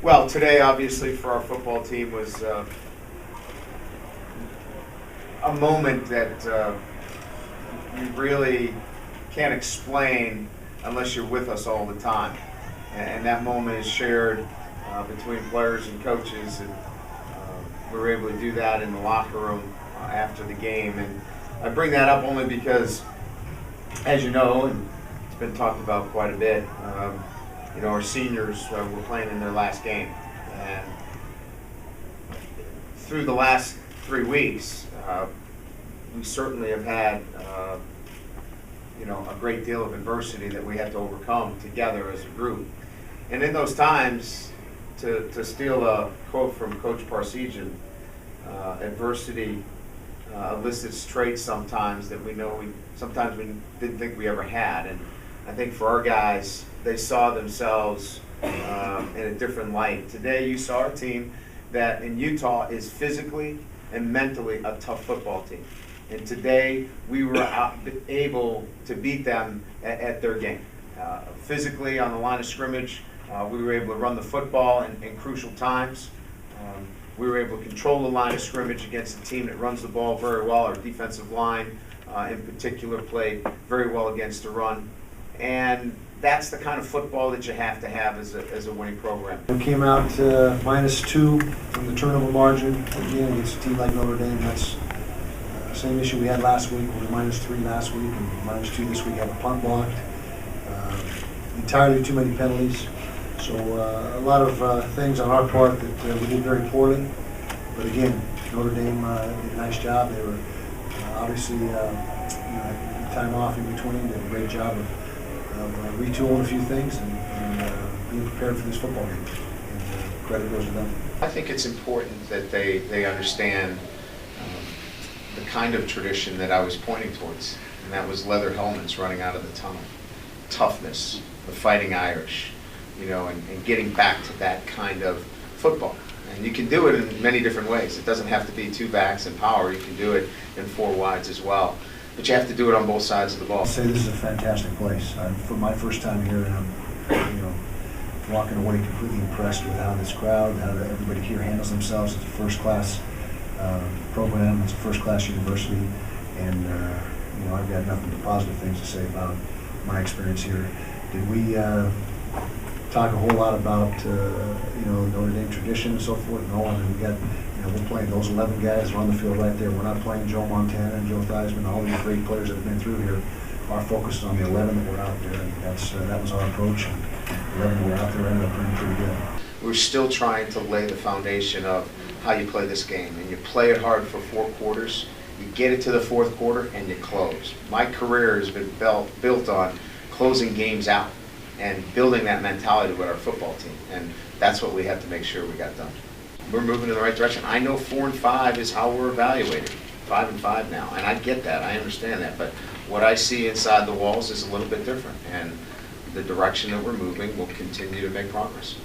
Well, today obviously for our football team was a moment that you really can't explain unless you're with us all the time. And that moment is shared between players and coaches, and we were able to do that in the locker room after the game. And I bring that up only because, as you know, and it's been talked about quite a bit, our seniors were playing in their last game. And through the last 3 weeks, we certainly have had a great deal of adversity that we had to overcome together as a group. And in those times, to steal a quote from Coach Parsegian, adversity elicits traits sometimes that we sometimes we didn't think we ever had. And I think for our guys, they saw themselves in a different light. Today you saw a team that in Utah is physically and mentally a tough football team. And today we were able to beat them at their game. Physically on the line of scrimmage, we were able to run the football in crucial times. We were able to control the line of scrimmage against a team that runs the ball very well. Our defensive line in particular played very well against the run. And that's the kind of football that you have to have as a winning program. We came out -2 from the turnover margin. Again, against a team like Notre Dame, that's the same issue we had last week. We were -3 last week and -2 this week. Had a punt blocked. Entirely too many penalties. So a lot of things on our part that we did very poorly. But again, Notre Dame did a nice job. They were obviously time off in between. Did a great job of retooling a few things and being prepared for this football game. And credit goes to them. I think it's important that they understand the kind of tradition that I was pointing towards, and that was leather helmets running out of the tunnel, toughness, the Fighting Irish, and getting back to that kind of football. And you can do it in many different ways. It doesn't have to be 2 backs and power. You can do it in 4 wides as well. But you have to do it on both sides of the ball. I'll say this is a fantastic place. For my first time here, and I'm walking away completely impressed with how this crowd, how everybody here handles themselves. It's a first-class program. It's a first-class university, and I've got nothing but positive things to say about my experience here. Did we talk a whole lot about Notre Dame tradition and so forth? No, I mean we're playing those 11 guys are on the field right there. We're not playing Joe Montana and Joe Theismann, all these great players that have been through here. Our focus is on the 11 that were out there, and that was our approach. And 11 that were out there ended up pretty good. We're still trying to lay the foundation of how you play this game, and you play it hard for 4 quarters. You get it to the 4th quarter, and you close. My career has been built on closing games out and building that mentality with our football team, and that's what we have to make sure we got done. We're moving in the right direction. I know 4 and 5 is how we're evaluated. 5 and 5 now, and I get that. I understand that, but what I see inside the walls is a little bit different, and the direction that we're moving will continue to make progress.